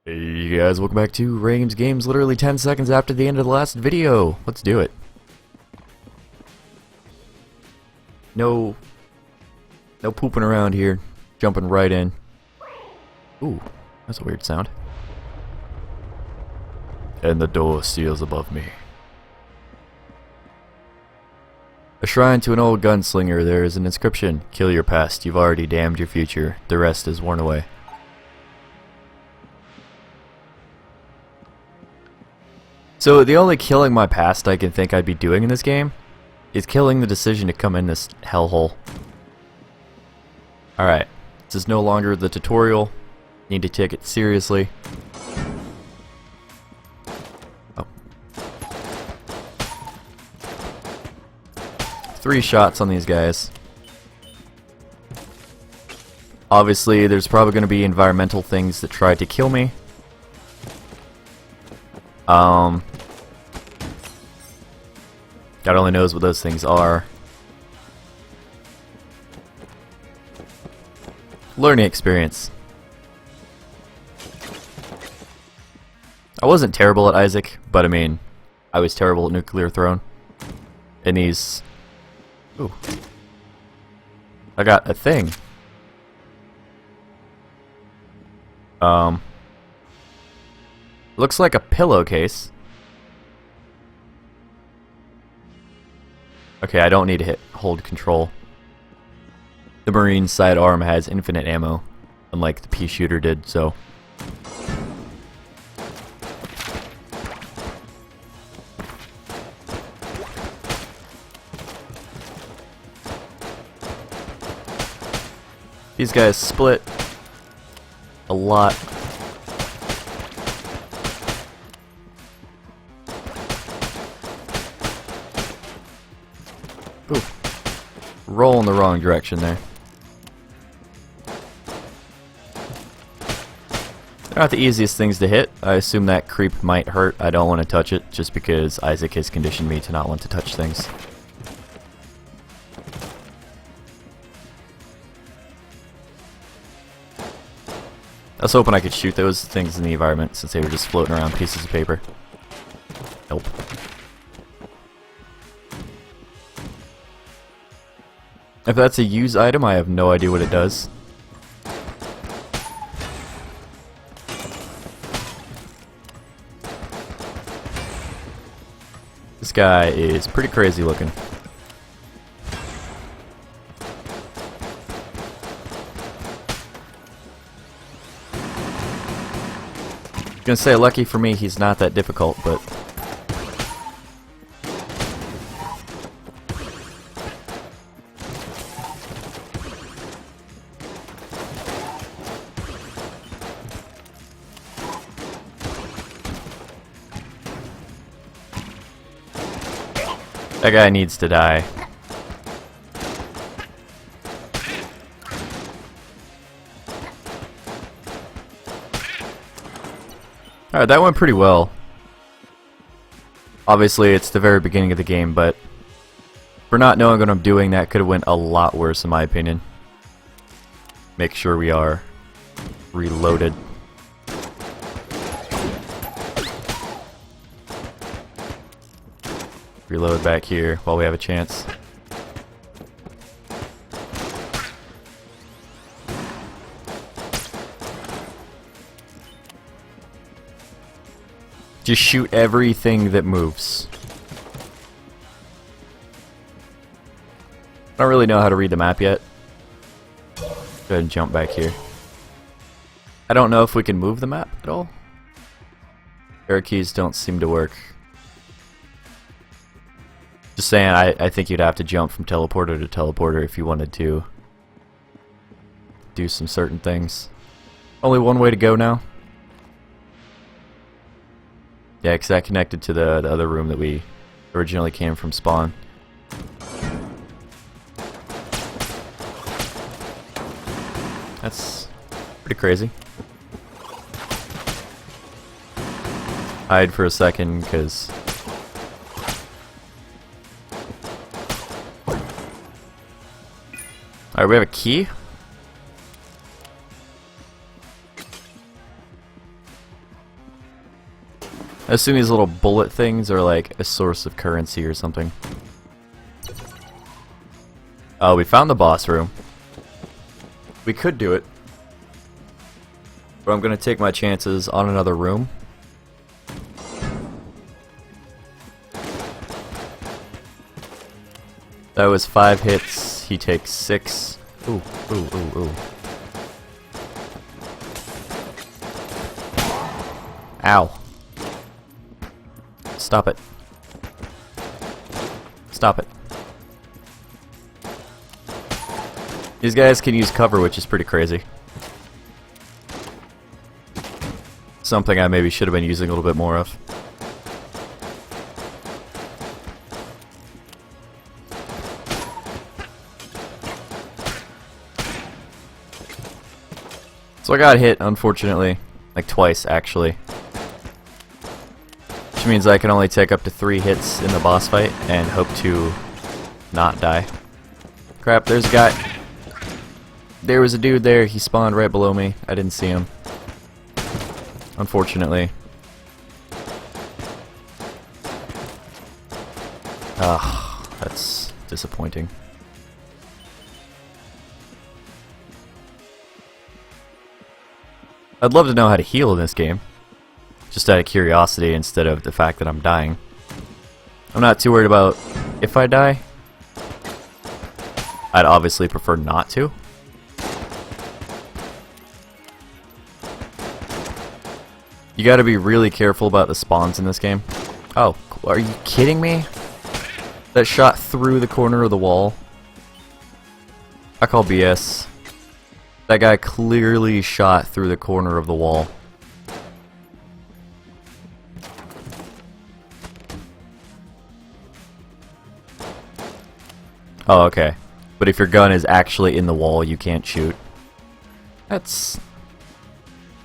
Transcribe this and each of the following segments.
Hey you guys, welcome back to Rames Games literally 10 seconds after the end of the last video. Let's do it. No pooping around here. Jumping right in. Ooh, that's a weird sound. And the door seals above me. A shrine to an old gunslinger. There is an inscription. Kill your past. You've already damned your future. The rest is worn away. So the only killing my past I can think I'd be doing in this game is killing the decision to come in this hellhole. Alright, this is no longer the tutorial. Need to take it seriously. Oh. 3 shots on these guys. Obviously, there's probably going to be environmental things that try to kill me. God only knows what those things are. Learning experience. I wasn't terrible at Isaac, but I mean, I was terrible at Nuclear Throne. And these... Ooh. I got a thing. Looks like a pillowcase. Okay, I don't need to hold control. The Marine's sidearm has infinite ammo, unlike the pea shooter did, so... These guys split a lot. Ooh. Roll in the wrong direction there. They're not the easiest things to hit. I assume that creep might hurt. I don't want to touch it just because Isaac has conditioned me to not want to touch things. I was hoping I could shoot those things in the environment since they were just floating around pieces of paper. Nope. If that's a use item, I have no idea what it does. This guy is pretty crazy looking. Gonna say lucky for me he's not that difficult, but that guy needs to die. Alright, that went pretty well. Obviously, it's the very beginning of the game, but for not knowing what I'm doing, that could have went a lot worse in my opinion. Make sure we are reloaded. Reload back here while we have a chance. Just shoot everything that moves. I don't really know how to read the map yet. Go ahead and jump back here. I don't know if we can move the map at all. Arrow keys don't seem to work. Just saying, I think you'd have to jump from teleporter to teleporter if you wanted to do some certain things. Only one way to go now. Yeah, because that connected to the other room that we originally came from spawn. That's pretty crazy. Hide for a second, because... Alright, we have a key. I assume these little bullet things are like a source of currency or something. Oh, we found the boss room. We could do it. But I'm gonna take my chances on another room. That was 5 hits. He takes 6. Ooh, ooh, ooh, ooh. Ow. Stop it. Stop it. These guys can use cover, which is pretty crazy. Something I maybe should have been using a little bit more of. So I got hit, unfortunately. Like twice, actually. Which means I can only take up to 3 hits in the boss fight and hope to not die. Crap, there's a guy. There was a dude there. He spawned right below me. I didn't see him. Unfortunately. Ah, that's disappointing. I'd love to know how to heal in this game. Just out of curiosity instead of the fact that I'm dying. I'm not too worried about if I die. I'd obviously prefer not to. You gotta be really careful about the spawns in this game. Oh, are you kidding me? That shot through the corner of the wall. I call BS. That guy clearly shot through the corner of the wall. Oh, okay. But if your gun is actually in the wall, you can't shoot. That's...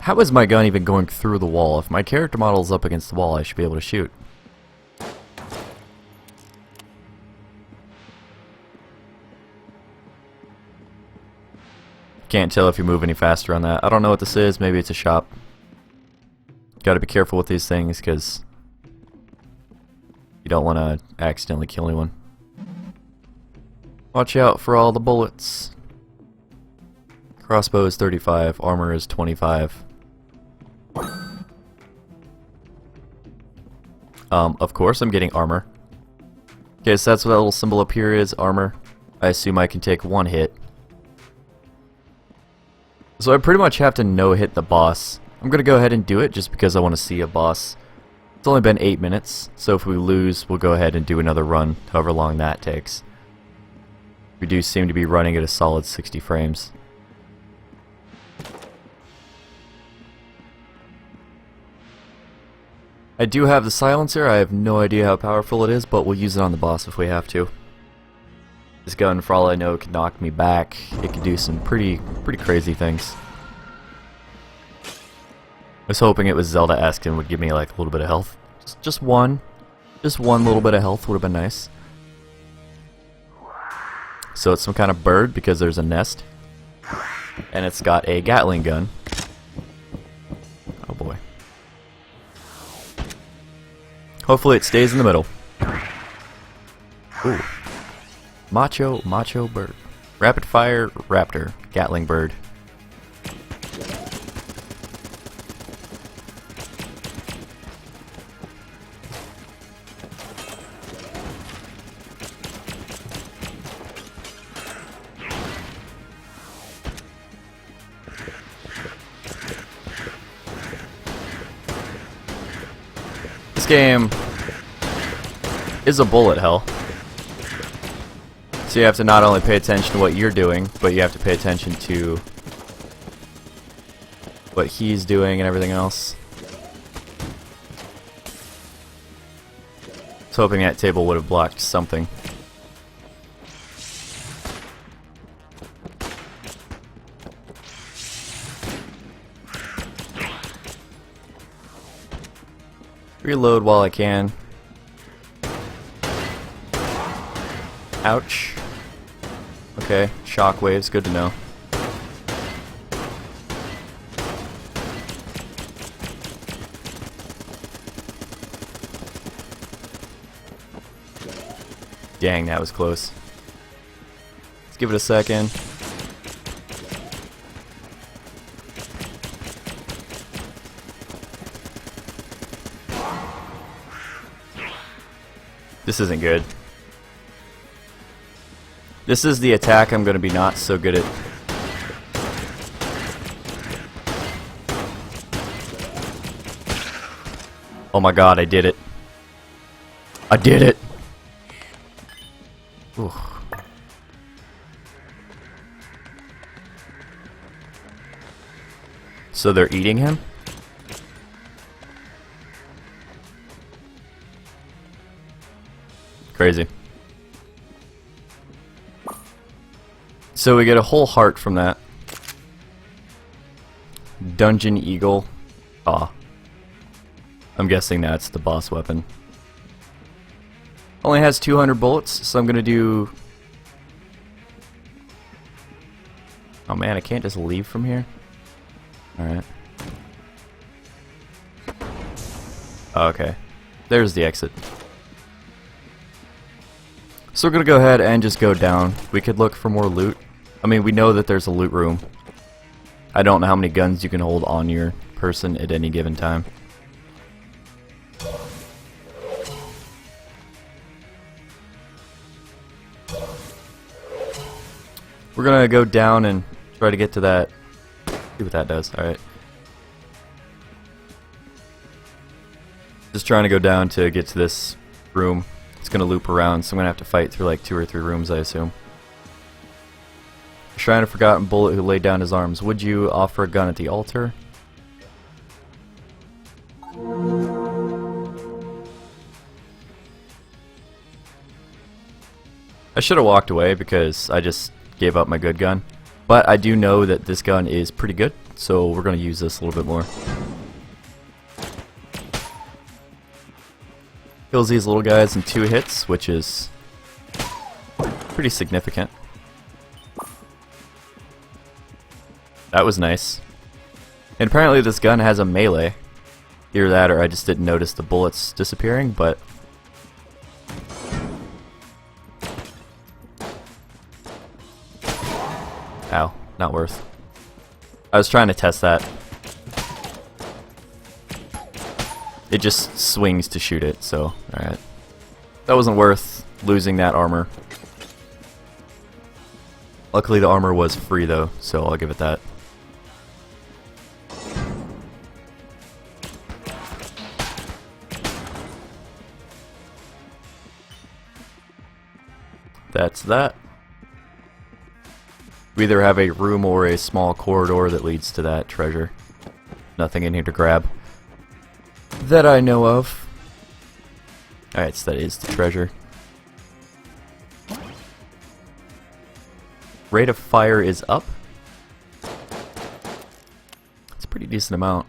How is my gun even going through the wall? If my character model is up against the wall, I should be able to shoot. Can't tell if you move any faster on that. I don't know what this is. Maybe it's a shop. Gotta be careful with these things, because you don't want to accidentally kill anyone. Watch out for all the bullets. Crossbow is 35, armor is 25. Of course I'm getting armor. Okay, so that's what that little symbol up here is, armor. I assume I can take 1 hit. So I pretty much have to no-hit the boss. I'm gonna go ahead and do it just because I want to see a boss. It's only been 8 minutes, so if we lose, we'll go ahead and do another run, however long that takes. We do seem to be running at a solid 60 frames. I do have the silencer. I have no idea how powerful it is, but we'll use it on the boss if we have to. This gun, for all I know, can knock me back. It can do some pretty crazy things. I was hoping it was Zelda-esque and would give me like a little bit of health. Just one little bit of health would have been nice. So it's some kind of bird because there's a nest. And it's got a Gatling gun. Oh boy. Hopefully it stays in the middle. Ooh. Macho bird. Rapid fire raptor. Gatling bird. This game is a bullet hell. So you have to not only pay attention to what you're doing, but you have to pay attention to what he's doing and everything else. I was hoping that table would have blocked something. Reload while I can. Ouch. Okay, shockwaves, good to know. Dang, that was close. Let's give it a second. This isn't good. This is the attack I'm going to be not so good at. Oh my god, I did it. I did it! Ooh. So they're eating him? Crazy. So we get a whole heart from that. Dungeon Eagle. Ah. I'm guessing that's the boss weapon. Only has 200 bullets, so I'm gonna do... Oh man, I can't just leave from here? Alright. Okay. There's the exit. So we're gonna go ahead and just go down. We could look for more loot. I mean, we know that there's a loot room. I don't know how many guns you can hold on your person at any given time. We're gonna go down and try to get to that. See what that does. Alright. Just trying to go down to get to this room. It's gonna loop around, so I'm gonna have to fight through like 2 or 3 rooms, I assume. Shrine of Forgotten Bullet who laid down his arms. Would you offer a gun at the altar? I should have walked away because I just gave up my good gun. But I do know that this gun is pretty good, so we're going to use this a little bit more. Kills these little guys in 2 hits, which is pretty significant. That was nice. And apparently this gun has a melee. Either that or I just didn't notice the bullets disappearing, but... Ow, not worth. I was trying to test that. It just swings to shoot it, so, alright. That wasn't worth losing that armor. Luckily the armor was free though, so I'll give it that. That's that. We either have a room or a small corridor that leads to that treasure. Nothing in here to grab that I know of. Alright, so that is the treasure. Rate of fire is up. It's a pretty decent amount.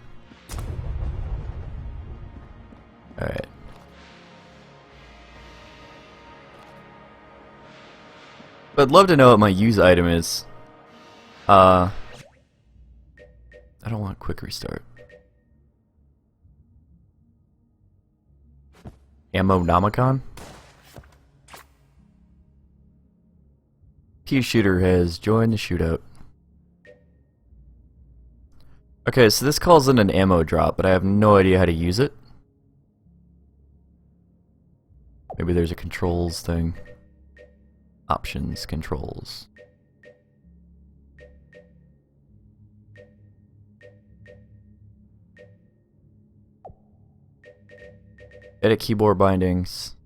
Alright. But I'd love to know what my use item is. I don't want quick restart. Ammo-nomicon? Pea shooter has joined the shootout. Okay, so this calls in an ammo drop, but I have no idea how to use it. Maybe there's a controls thing. Options, controls. Edit keyboard bindings.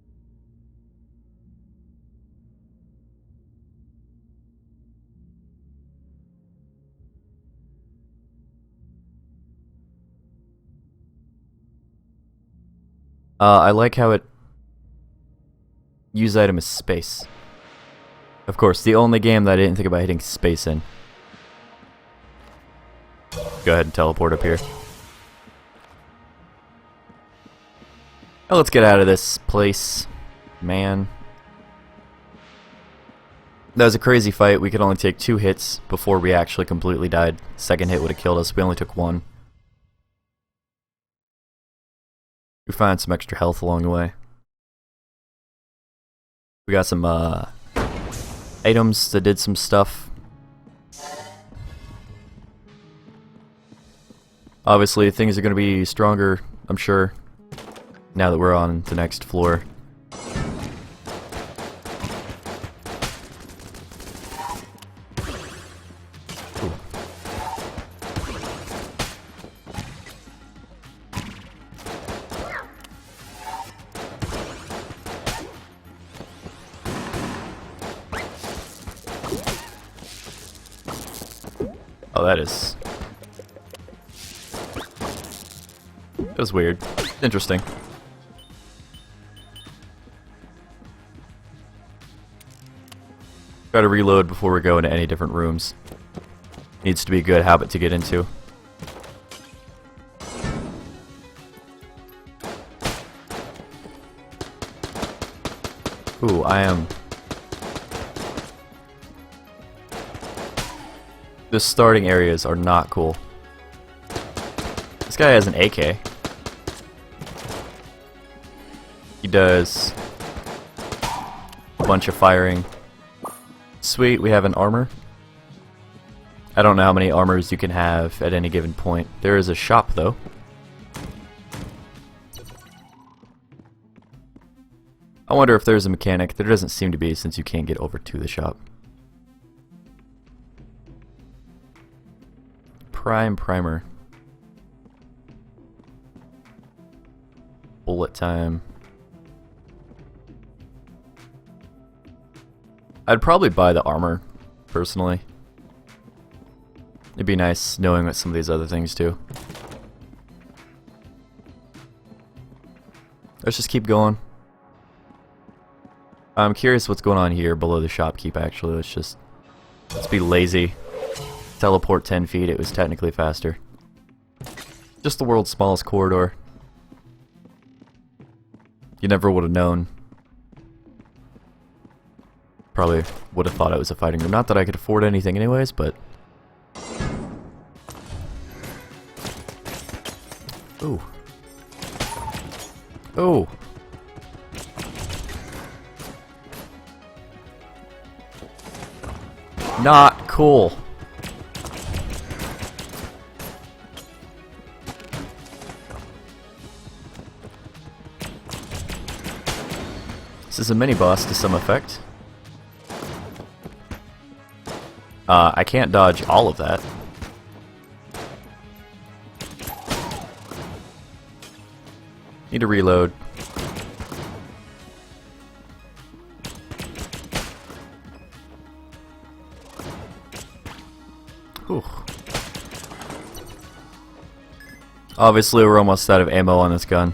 I like how it use item is space. Of course, the only game that I didn't think about hitting space in. Go ahead and teleport up here. Oh, let's get out of this place, man. That was a crazy fight. We could only take 2 hits before we actually completely died. Second hit would have killed us. We only took 1. We found some extra health along the way. We got some items that did some stuff. Obviously, things are going to be stronger, I'm sure, now that we're on the next floor. Ooh. Oh, that was weird. Interesting. Gotta reload before we go into any different rooms. Needs to be a good habit to get into. Ooh, The starting areas are not cool. This guy has an AK. He does a bunch of firing. Sweet, we have an armor. I don't know how many armors you can have at any given point. There is a shop though. I wonder if there's a mechanic. There doesn't seem to be, since you can't get over to the shop. Primer. Bullet time. I'd probably buy the armor, personally. It'd be nice knowing what some of these other things do. Let's just keep going. I'm curious what's going on here below the shopkeep, actually. Let's be lazy. Teleport 10 feet, it was technically faster. Just the world's smallest corridor. You never would have known. Probably would have thought it was a fighting room. Not that I could afford anything anyways, but... Ooh. Ooh. Not cool. This is a mini-boss to some effect. I can't dodge all of that. Need to reload. Whew. Obviously, we're almost out of ammo on this gun.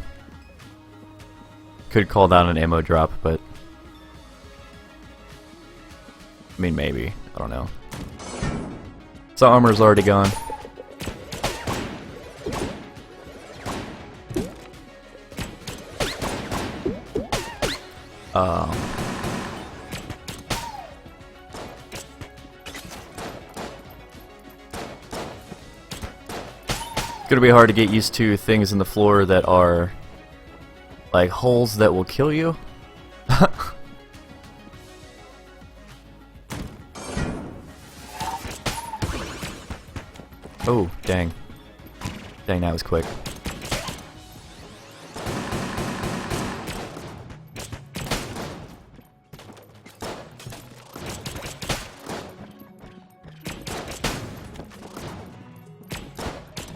Could call down an ammo drop, but... I mean, maybe. I don't know. So armor's already gone. It's gonna be hard to get used to things in the floor that are like holes that will kill you. Oh, dang. Dang, that was quick.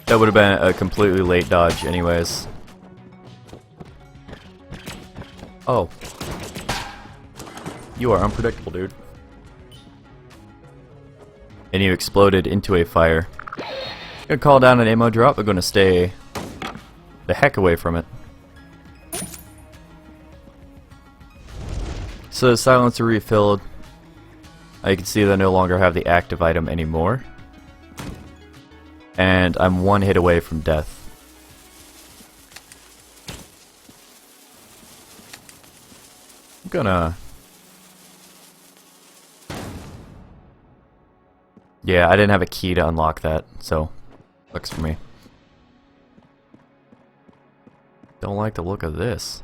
That would have been a completely late dodge anyways. Oh. You are unpredictable, dude. And you exploded into a fire. Gonna call down an ammo drop, but gonna stay the heck away from it. So the silencer refilled. You can see that I no longer have the active item anymore. And I'm one hit away from death. I'm gonna... Yeah, I didn't have a key to unlock that, so... Looks for me. Don't like the look of this.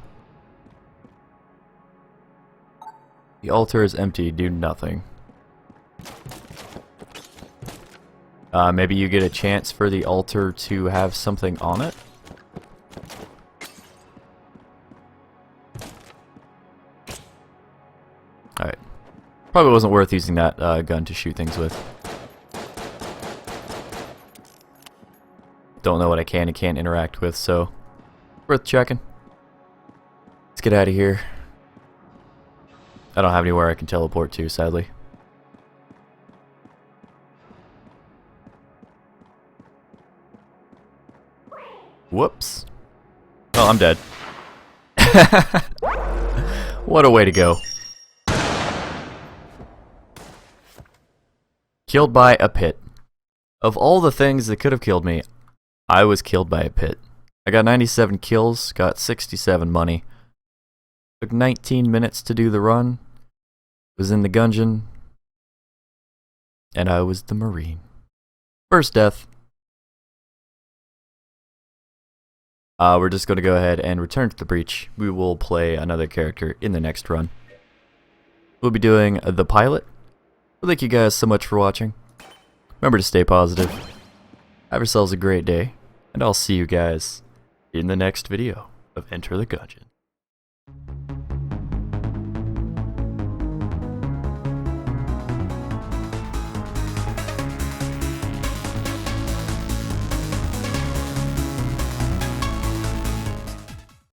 The altar is empty, do nothing. Maybe you get a chance for the altar to have something on it? Alright. Probably wasn't worth using that gun to shoot things with. Don't know what I can and can't interact with, so worth checking. Let's get out of here. I don't have anywhere I can teleport to, sadly. Whoops. Oh, I'm dead. What a way to go. Killed by a pit. Of all the things that could have killed me, I was killed by a pit. I got 97 kills, got 67 money. Took 19 minutes to do the run. Was in the gungeon. And I was the Marine. First death. We're just going to go ahead and return to the breach. We will play another character in the next run. We'll be doing the pilot. Well, thank you guys so much for watching. Remember to stay positive. Have yourselves a great day. And I'll see you guys in the next video of Enter the Gungeon.